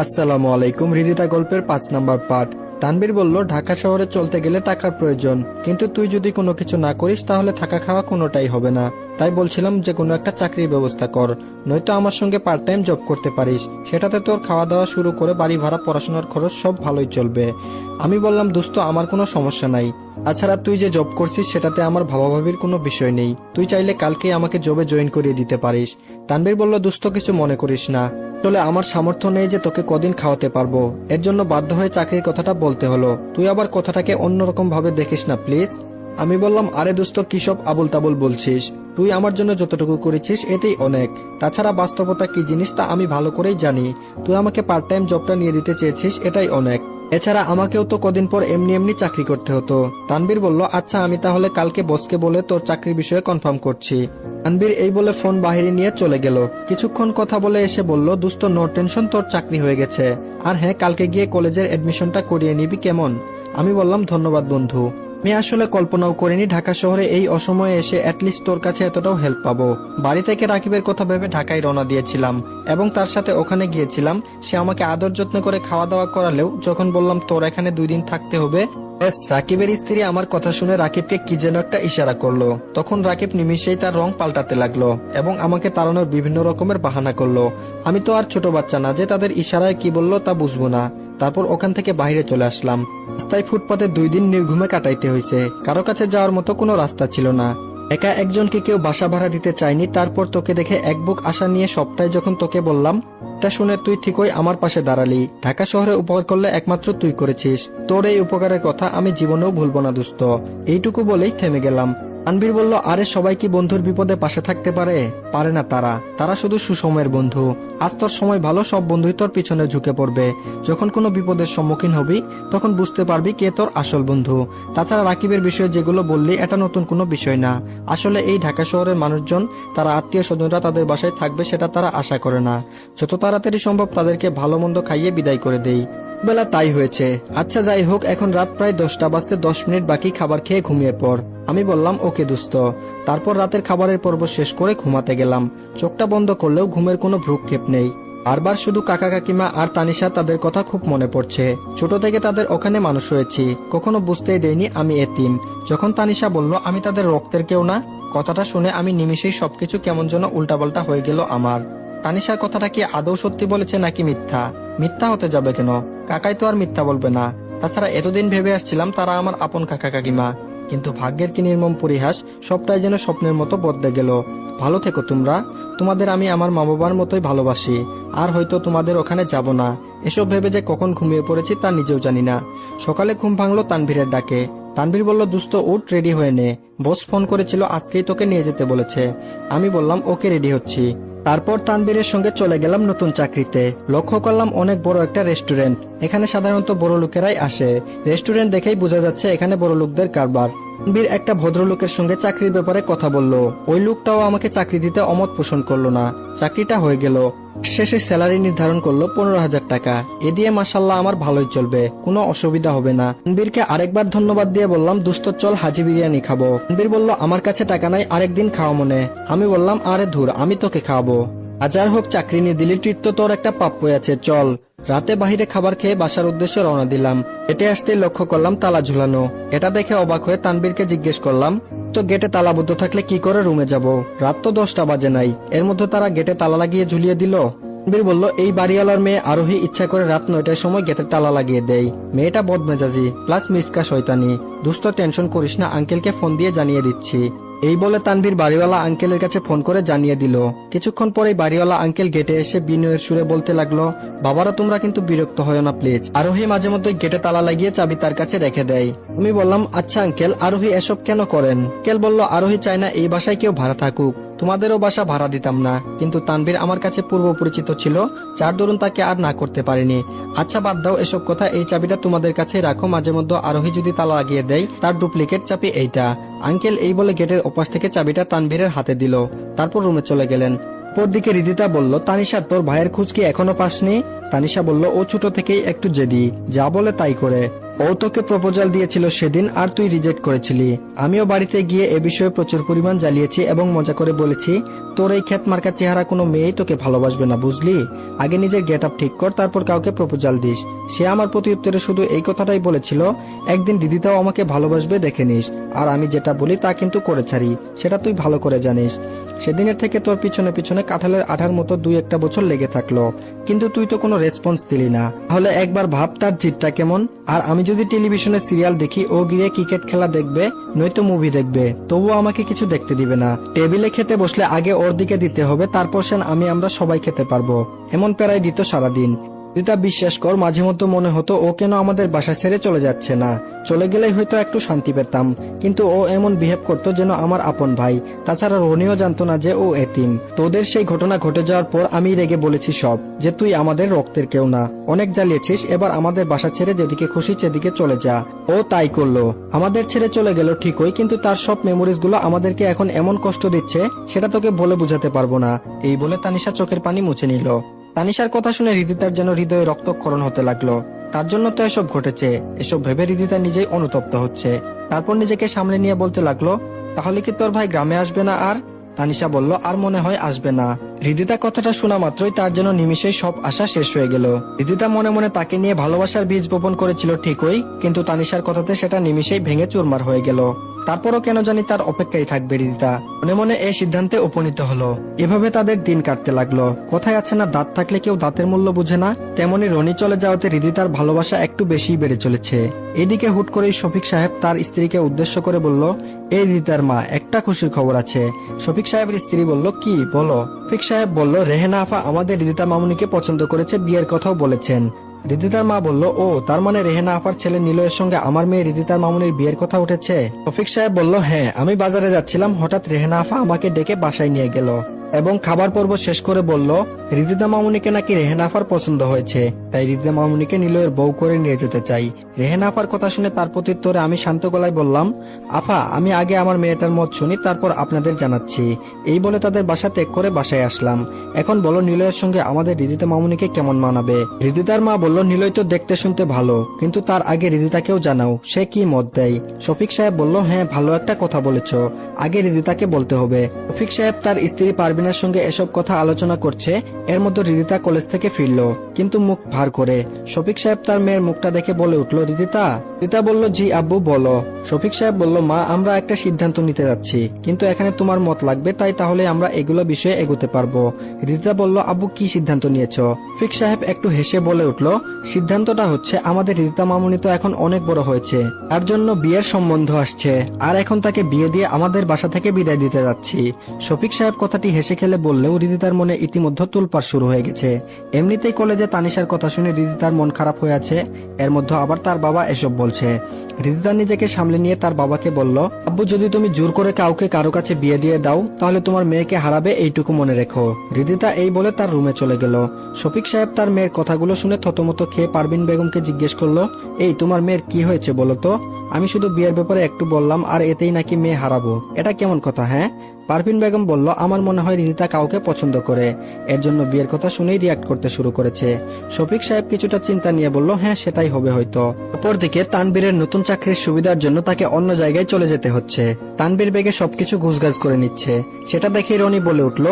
আসসালামু আলাইকুম। হৃদিতা গল্পের 5 নাম্বার পার্ট। তানবীর বলল, ঢাকা শহরে চলতে গেলে টাকার প্রয়োজন, কিন্তু তুই যদি কোনো কিছু না করিস তাহলে থাকা খাওয়া কোনোটাই হবে না। তাই বলছিলাম যে কোনো একটা চাকরির ব্যবস্থা কর, নয়তো আমার সঙ্গে পার্ট টাইম জব করতে পারিস। সেটাতে তোর খাওয়া দাওয়া শুরু করে বাড়ি ভাড়া, পড়াশোনার খরচ সব ভালোই চলবে। আমি বললাম, দোস্ত আমার কোনো সমস্যা নাই, তাছাড়া তুই যে জব করছিস সেটাতে আমার ভাবাভাবির কোনো বিষয় নেই। তুই চাইলে কালকেই আমাকে জবে জয়েন করিয়ে দিতে পারিস। তানবীর বলল, দোস্ত কিছু মনে করিস না, আসলে আমার সামর্থ্য নেই যে তোকে কদিন খাওয়াতে পারবো, এর জন্য বাধ্য হয়ে চাকরির কথাটা বলতে হলো। তুই আবার কথাটাকে অন্যরকম ভাবে দেখিস না প্লিজ। আমি বললাম, আরে দোস্ত কি সব আবুল তাবুল বলছিস? তুই আমার জন্য যতটুকু করেছিস এতেই অনেক। তাছাড়া বাস্তবতা কি জিনিস তা আমি ভালো করেই জানি। তুই আমাকে পার্ট টাইম জবটা নিয়ে দিতে চেয়েছিস, এটাই অনেক। এছাড়া আমাকেও তো কদিন পর এমনি এমনি চাকরি করতে হতো। তানবীর বলল, আচ্ছা আমি তাহলে কালকে বসকে বলে তোর চাকরির বিষয়ে কনফার্ম করছি। তানবীর এই বলে ফোন বাহিরে নিয়ে চলে গেল। কিছুক্ষণ কথা বলে এসে বলল, দোস্ত নো টেনশন, তোর চাকরি হয়ে গেছে। আর হ্যাঁ, কালকে গিয়ে কলেজের এডমিশনটা করিয়ে নিবি কেমন? আমি বললাম, ধন্যবাদ বন্ধু। আমি আসলে কল্পনাও করিনি ঢাকা শহরে এই অসময়ে এসে অ্যাটলিস্ট তোর কাছে এতটাও হেল্প পাবো। বাড়ি থেকে রাকিবের কথা ভেবে ঢাকায় রওনা দিয়েছিলাম এবং তার সাথে ওখানে গিয়েছিলাম। সে আমাকে আদর যত্ন করে খাওয়া দাওয়া করালেও যখন বললাম তোর এখানে 2 দিন থাকতে হবে, রাকিবের স্ত্রী আমার কথা শুনে রাকিবকে কি যেন একটা ইশারা করলো। তখন রাকিব নিমিষেই তার রং পাল্টাতে লাগলো এবং আমাকে তাড়ানোর বিভিন্ন রকমের বাহানা করলো। আমি তো আর ছোট বাচ্চা না যে তাদের ইশারায় কি বললো তা বুঝবো না। তারপর ওখান থেকে বাইরে চলে আসলাম। রাস্তায় ফুটপাতে 2 দিন নির্ঘুমে কাটাইতে হয়েছে। কারো কাছে যাওয়ার মতো কোনো রাস্তা ছিল না। একা একজনকে কেউ বাসা ভাড়া দিতে চায়নি। তারপর তোকে দেখে এক বুক আশা নিয়ে সবটাই যখন তোকে বললাম, এটা শুনে তুই ঠিকই আমার পাশে দাঁড়ালি। ঢাকা শহরে উপকার করলে একমাত্র তুই করেছিস। তোর এই উপকারের কথা আমি জীবনেও ভুলবো না দোস্ত। এইটুকু বলেই থেমে গেলাম। তানভীর বলল, আরে সবাই কি বন্ধুর বিপদে পাশে থাকতে পারে? পারে না। তারা শুধু সুসময়ের বন্ধু। আজ তোর সময় ভালো, সব বন্ধুই তোর পিছনে ঝুঁকে পড়বে। যখন কোনো বিপদের সম্মুখীন হবি তখন বুঝতে পারবি কে তোর আসল বন্ধু। তাছাড়া রাকিবের বিষয়ে যেগুলো বললি এটা নতুন কোনো বিষয় না। আসলে এই ঢাকা শহরের মানুষজন, তারা আত্মীয় স্বজনরা তাদের বাসায় থাকবে সেটা তারা আশা করে না। যত তাড়াতাড়ি সম্ভব তাদেরকে ভালো মন্দ খাইয়ে বিদায় করে দেই। বেলা তাই হয়েছে। আচ্ছা যাই হোক, এখন রাত প্রায় 10টা বাজতে 10 মিনিট বাকি, খাবার খেয়ে ঘুমিয়ে পড়। আমি বললাম, ওকে দোস্ত। তারপর রাতের খাবারের পর্ব শেষ করে ঘুমাতে গেলাম। চোখটা বন্ধ করলেও ঘুমের কোনো ভ্রুক্ষেপ নেই। বারবার শুধু কাকা কাকিমা আর তানিশা, তাদের কথা খুব মনে পড়ছে। ছোট থেকে তাদের ওখানে মানুষ হয়েছি, কখনো বুঝতেই দেয়নি আমি এতিম। যখন তানিশা বলল আমি তাদের রক্তের কেউ না, কথাটা শুনে আমি নিমিষেই সবকিছু কেমন যেন উল্টাপাল্টা হয়ে গেল আমার। তানিশার কথাটা কি আদৌ সত্যি বলেছে নাকি মিথ্যা? মিথ্যা হতে যাবে কেন? কাকাই তো আর মিথ্যা বলবে না। তাছাড়া এতদিন ভেবে আসছিলাম তারা আমার আপন কাকা কাকিমা, কিন্তু ভাগ্যের কি নির্মম পরিহাস, সবটাই যেন স্বপ্নের মতো বদলে গেল। ভালো থেকো তোমরা। তোমাদের আমি আমার মা বাবার মতোই ভালোবাসি। আর হয়তো তোমাদের ওখানে যাব না। এসব ভেবে যে কখন ঘুমিয়ে পড়েছি তা নিজেও জানি না। সকালে ঘুম ভাঙলো তানভীরের ডাকে। তানভীর বলল, দোস্ত উঠ, রেডি হয়ে নে। বস ফোন করেছিল, আজকেই তোকে নিয়ে যেতে বলেছে। আমি বললাম, ওকে, রেডি হচ্ছি। তারপর তানবীরের সঙ্গে চলে গেলাম নতুন চাকরিতে। লক্ষ্য করলাম অনেক বড় একটা রেস্টুরেন্ট। এখানে সাধারণত বড় লোকেরাই আসে। রেস্টুরেন্ট দেখেই বোঝা যাচ্ছে এখানে বড় লোকদের কারবার। তানবীর একটা ভদ্রলোকের সঙ্গে চাকরির ব্যাপারে কথা বলল। ওই লোকটাও আমাকে চাকরি দিতে অমত পোষণ করলো না। চাকরিটা হয়ে গেল। শেষে স্যালারি নির্ধারণ করলো 15,000 টাকা। এ দিয়ে মাশাল্লাহ আমার ভালোই চলবে, কোনো অসুবিধা হবে না। তানবীরকে আরেকবার ধন্যবাদ দিয়ে বললাম, দোস্ত চল হাজি বিরিয়ানি খাবো। তানবীর বলল, আমার কাছে টাকা নাই, আরেকদিন খাওয়া মনে। আমি বললাম, আরে ধুর, আমি তোকে খাওয়াবো। হাজার হোক চাকরি নিয়ে দিলি, ট্রিট তো তোর একটা প্রাপ্যই আছে, চল। রাতে বাহিরে খাবার খেয়ে বাসার উদ্দেশ্যে রওনা দিলাম। হেঁটে আসতে লক্ষ্য করলাম তালা ঝুলানো। এটা দেখে অবাক হয়ে তানবীরকে জিজ্ঞেস করলাম, তো গেটে তালাবদ্ধ থাকলে কি করে রুমে যাব? রাত তো 10টা বাজে নাই, এর মধ্যে তারা গেটে তালা লাগিয়ে ঝুলিয়ে দিল। তানবীর বলল, এই বাড়িওয়ালার মেয়ে আরোহী ইচ্ছা করে রাত 9টার সময় গেটের তালা লাগিয়ে দেয়। মেয়েটা বদমেজাজি প্লাস মিসকা শয়তানি। দোস্ত টেনশন করিস না, আঙ্কেলকে ফোন দিয়ে জানিয়ে দিচ্ছি। এই বলে তানভীর বাড়িওয়ালা আঙ্কেলের কাছে ফোন করে জানিয়ে দিল। কিছুক্ষণ পরেই বাড়িওয়ালা আঙ্কেল গেটে এসে বিনয়ের সুরে বলতে লাগলো, বাবারা তোমরা কিন্তু বিরক্ত হয় না প্লিজ। আরোহী মাঝে মধ্যে গেটে তালা লাগিয়ে চাবি তার কাছে রেখে দেয়। আমি বললাম, আচ্ছা আঙ্কেল, আরোহী এসব কেন করেন? আঙ্কেল বলল, আরোহী চায় না এই বাসায় কেউ ভাড়া থাকুক। তোমাদেরও বাসা ভাড়া দিতাম না, কিন্তু তানভীর আমার কাছে পূর্ব পরিচিত ছিল, যার দরুন তাকে আর না করতে পারিনি। আচ্ছা বাদ দাও এসব কথা, এই চাবিটা তোমাদের কাছে রাখো। মাঝে মধ্যে আরোহী যদি তালা লাগিয়ে দেয় তার ডুপ্লিকেট চাবি এইটা। আঙ্কেল এই বলে গেটের ওপাশ থেকে চাবিটা তানভীরের হাতে দিল। তারপর রুমে চলে গেলেন। অপরদিকে হৃদিতা বলল, তানিশা তোর ভাইয়ের খোঁজ কি এখনো পাসনি? তানিশা বলল, ও ছোট থেকেই একটু জেদি, যা বলে তাই করে। ও তোকে প্রপোজাল দিয়েছিল সেদিন আর তুই রিজেক্ট করেছিলি। আমিও বাড়িতে গিয়ে এ বিষয়ে প্রচুর পরিমাণ জ্বালিয়েছি এবং মজা করে বলেছি তোর এই খ্যাত মার্কা চেহারা কোনো মেয়েই তোকে ভালোবাসবে না, বুঝলি? আগে নিজের গেট আপ ঠিক কর, তারপর কাউকে প্রপোজাল দিস। সে আমার প্রতি উত্তরে শুধু এই কথাটাই বলেছিল, একদিন দিদিটাও আমাকে ভালোবাসবে, দেখে নিস। আর আমি যেটা বলি তা কিন্তু করে ছাড়ি, সেটা তুই ভালো করে জানিস। সেদিনের থেকে তোর পিছনে পিছনে কাঁঠালের আঠার মতো 2-1 বছর লেগে থাকলো, কিন্তু তুই তো কোনো রেসপন্স দিলি না। তাহলে একবার ভাব তার জিতটা কেমন। আর আমি যদি টেলিভিশনে সিরিয়াল দেখি, ও গিয়ে ক্রিকেট খেলা দেখবে, নয়তো মুভি দেখবে, তবুও আমাকে কিছু দেখতে দিবে না। টেবিলে খেতে বসলে আগে ওর দিকে দিতে হবে, তারপর সেন আমরা সবাই খেতে পারবো। এমন প্যারাই দিত সারাদিন। রিদিতা, বিশ্বাস কর, মাঝে মধ্যে মনে হতো ও কেন আমাদের বাসা ছেড়ে চলে যাচ্ছে না। চলে গেলেই হয়তো একটু শান্তি পেতাম, কিন্তু ও এমন বিহেভ করতো যেন আমার আপন ভাই। তাছাড়া রনিও জানতো না যে ও এতিম। তোদের সেই ঘটনা ঘটে যাওয়ার পর আমি রেগে বলেছি সব, যে তুই আমাদের রক্তের কেউ না, অনেক জ্বালিয়েছিস, এবার আমাদের বাসা ছেড়ে যেদিকে খুশি সেদিকে চলে যা। ও তাই করলো, আমাদের ছেড়ে চলে গেল ঠিকই, কিন্তু তার সব মেমোরিজ গুলো আমাদেরকে এখন এমন কষ্ট দিচ্ছে সেটা তোকে বলে বুঝাতে পারবো না। এই বলে তানিশা চোখের পানি মুছে নিল। তানিশার কথা শুনে রিদিতার যেন হৃদয়ে রক্তক্ষরণ হতে লাগলো। তার জন্য তো এসব ঘটেছে, এসব ভেবে রিদিতা নিজেই অনুতপ্ত হচ্ছে। তারপর নিজেকে সামলে নিয়ে বলতে লাগলো, তাহলে কি তোর ভাই গ্রামে আসবে না আর? তানিশা বলল, আর মনে হয় আসবে না। রিদিতা কথাটা শোনা মাত্রই তার যেন নিমিষেই সব আশা শেষ হয়ে গেল। রিদিতা মনে মনে তাকে নিয়ে ভালোবাসার বীজ বপন করেছিল ঠিকই, কিন্তু তানিশার কথাতে সেটা নিমিষেই ভেঙে চুরমার হয়ে গেল। তারপরও কেন জানি তার অপেক্ষায় থাকবে রিদিতা মনে মনে এই সিদ্ধান্তে উপনীত হলো। এভাবে তাদের দিন কাটতে লাগলো। কথায় আছে না, দাঁত থাকলে কেউ দাঁতের মূল্য বুঝে না, তেমনি রনি চলে যাওয়াতে রিদিতার ভালোবাসা একটু বেশি বেড়ে চলেছে। এদিকে হুট করেই শফিক সাহেব তার স্ত্রীকে উদ্দেশ্য করে বলল, এই রিদিতার মা, একটা খুশির খবর আছে। শফিক সাহেবের স্ত্রী বলল, কি বলো? শফিক সাহেব বলল, রেহেনা আফা আমাদের রিদিতা মামুনিকে পছন্দ করেছে, বিয়ের কথাও বলেছেন। রিদিতার মা বলল, ও তার মানে রেহেনা আপার ছেলে নিলয়ের সঙ্গে আমার মেয়ে রিদিতার মামুনির বিয়ের কথা উঠেছে? শফিক সাহেব বলল, হ্যাঁ, আমি বাজারে যাচ্ছিলাম, হঠাৎ রেহেনা আফা আমাকে ডেকে বাসায় নিয়ে গেল এবং খাবার পর্ব শেষ করে বলল, রিদিতা মামুনিকে নাকি রেহেনা আফার পছন্দ হয়েছে, তাই রিদিতা মামুনিকে নিলয়ের বউ করে নিয়ে যেতে চাই। রেহেনা আফার কথা শুনে তার প্রত্যুত্তরে আমি শান্ত গলায় বললাম, আফা, আমি আগে আমার মেয়েটার মত শুনি, তারপর আপনাদের জানাচ্ছি। এই বলে তাদের বাসা ত্যাগ করে বাসায় আসলাম। এখন বলো, নিলয়ের সঙ্গে আমাদের রিদিতা মামুনিকে কেমন মানাবে? রিদিতার মা বলল, নিলয় তো দেখতে শুনতে ভালো, কিন্তু তার আগে রিদিতাকেও জানাও সে কি মত দেয়। শফিক সাহেব বলল, হ্যাঁ, ভালো একটা কথা বলেছ, আগে রিদিতাকে বলতে হবে। শফিক সাহেব তার স্ত্রী পারবিনার সঙ্গে এসব কথা আলোচনা করছে, এর মধ্যে রিদিতা কলেজ থেকে ফিরল, কিন্তু মুখ ভার করে। শফিক সাহেব তার মেয়ের মুখটা দেখে বলে উঠল, রিদিতা? রিদিতা বলল, জি আব্বু, বলো। শফিক সাহেব বলল, মা, আমরা একটা সিদ্ধান্ত নিতে যাচ্ছি, কিন্তু এখানে তোমার মত লাগবে, তাই তাহলে আমরা এগুলো বিষয়ে এগোতে পারবো। রিদিতা বলল, আব্বু, কি সিদ্ধান্ত নিয়েছ? শফিক সাহেব একটু হেসে বলে উঠল, সিদ্ধান্তটা হচ্ছে আমাদের রিদিতা মামুনি তো এখন অনেক বড় হয়েছে, তার জন্য বিয়ের সম্বন্ধ আসছে, আর এখন তাকে বিয়ে দিয়ে আমাদের বাসা থেকে বিদায় দিতে যাচ্ছি। শফিক সাহেব কথাটি হেসে খেলে বললেও রিদিতার মনে ইতিমধ্যে তুলপাড় শুরু হয়ে গেছে। এমনিতেই কলেজে তানিশার কথা শুনে রিদিতার মন খারাপ হয়ে আছে, এর মধ্যে আবার তার বাবা এসব বলছে। রিদিতা নিজেকে সামলে নিয়ে তার বাবাকে বলল, আব্বু, যদি তুমি জোর করে কাউকে কারো কাছে বিয়ে দিয়ে দাও, তাহলে তোমার মেয়েকে হারাবে, এইটুকু মনে রেখো। রিদিতা এই বলে তার রুমে চলে গেল। শফিক সাহেব তার মেয়ের কথাগুলো শুনে থতমত খেয়ে পারভিন বেগমকে জিজ্ঞেস করলো, এই তোমার মেয়ের কি হয়েছে বলো তো? আমি শুধু বিয়ের ব্যাপারে একটু বললাম, আর এতেই নাকি মেয়ে হারাবো, এটা কেমন কথা? হ্যাঁ। পারভিন বেগম বলল, আমার মনে হয় রিদিতা কাউকে পছন্দ করে, এর জন্য বিয়ের কথা শুনেই রিয়াক্ট করতে শুরু করেছে। শফিক সাহেব কিছুটা চিন্তা নিয়ে বলল, হ্যাঁ, সেটাই হবে হয়তো। অপরদিকে তানবীরের নতুন চাকরির সুবিধার জন্য তাকে অন্য জায়গায় চলে যেতে হচ্ছে। তানবীর বেগে সবকিছু গুছগাছ করে নিচ্ছে, সেটা দেখে রনি বলে উঠল,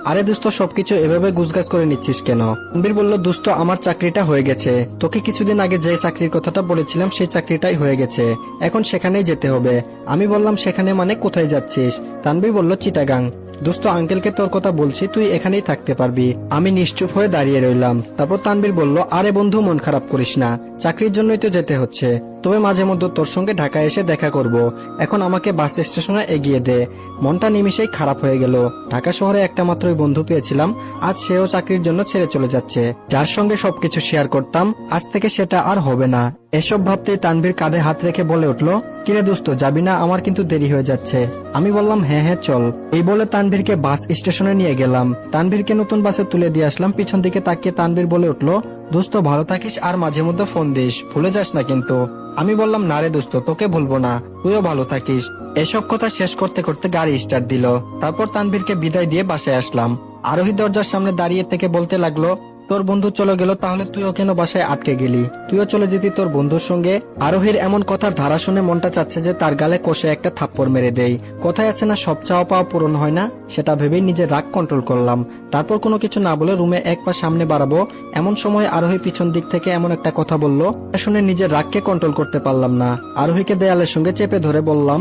আরে দোস্ত, সবকিছু এভাবে গুছগাছ করে নিচ্ছিস কেন? তানবীর বলল, দোস্ত, আমার চাকরিটা হয়ে গেছে, তোকে কিছুদিন আগে যে চাকরির কথাটা বলেছিলাম সেই চাকরিটাই হয়ে গেছে, এখন সেখানেই যেতে হবে। আমি বললাম, সেখানে মানে কোথায় যাচ্ছিস? তানবীর বলল, চিটাগাং। দোস্ত, আঙ্কেলকে তোর কথা বলছি, তুই এখানেই থাকতে পারবি। আমি নিশ্চুপ হয়ে দাঁড়িয়ে রইলাম। তারপর তানবীর বলল, আরে বন্ধু, মন খারাপ করিস না, চাকরির জন্যই তো যেতে হচ্ছে, তবে মাঝে মধ্যে তোর সঙ্গে ঢাকায় এসে দেখা করব। এখন আমাকে বাস স্টেশনে এগিয়ে দে। মনটা নিমিষেই খারাপ হয়ে গেল। ঢাকা শহরে একটা মাত্রই বন্ধু পেয়েছিলাম, আজ সেও চাকরির জন্য ছেড়ে চলে যাচ্ছে। যার সঙ্গে সবকিছু শেয়ার করতাম, আজ থেকে সেটা আর হবে না। এসব ভাবতেই তানভীর কাঁধে হাত রেখে বলে উঠল, কিরে দোস্ত, যাবি না? আমার কিন্তু দেরি হয়ে যাচ্ছে। আমি বললাম, হ্যাঁ হ্যাঁ চল। এই বলে তানভীরকে বাস স্টেশনে নিয়ে গেলাম। তানভীরকে নতুন বাসে তুলে দিয়ে আসলাম। পিছন দিকে তাকিয়ে তানভীর বলে উঠল, দোস্ত, ভালো থাকিস, আর মাঝে মধ্যে ফোন দিস, ভুলে যাস না কিন্তু। আমি বললাম, না রে দোস্ত, তোকে ভুলবো না, তুইও ভালো থাকিস। এসব কথা শেষ করতে করতে গাড়ি স্টার্ট দিল। তারপর তানভীরকে বিদায় দিয়ে বাসায় আসলাম। আরোহী দরজার সামনে দাঁড়িয়ে থেকে বলতে লাগলো, তোর বন্ধু চলে গেল, তাহলে তুইও কেন বাসায় আটকে গেলি? তুইও চলে যেতি তোর বন্ধুর সঙ্গে। আরোহীর এমন কথার ধারা শুনে মনটা চাচ্ছে যে তার গালে কষে একটা থাপ্পড় মেরে দেই। কথায় আছে না, সব চাওয়া পাওয়া পূরণ হয় না, সেটা ভেবেই নিজের রাগ কন্ট্রোল করলাম। তারপর কোনো কিছু না বলে রুমে এক পা সামনে বাড়াবো, এমন সময় আরোহী পিছন দিক থেকে এমন একটা কথা বলল, শুনে নিজের রাগকে কন্ট্রোল করতে পারলাম না। আরোহীকে দেয়ালের সঙ্গে চেপে ধরে বললাম,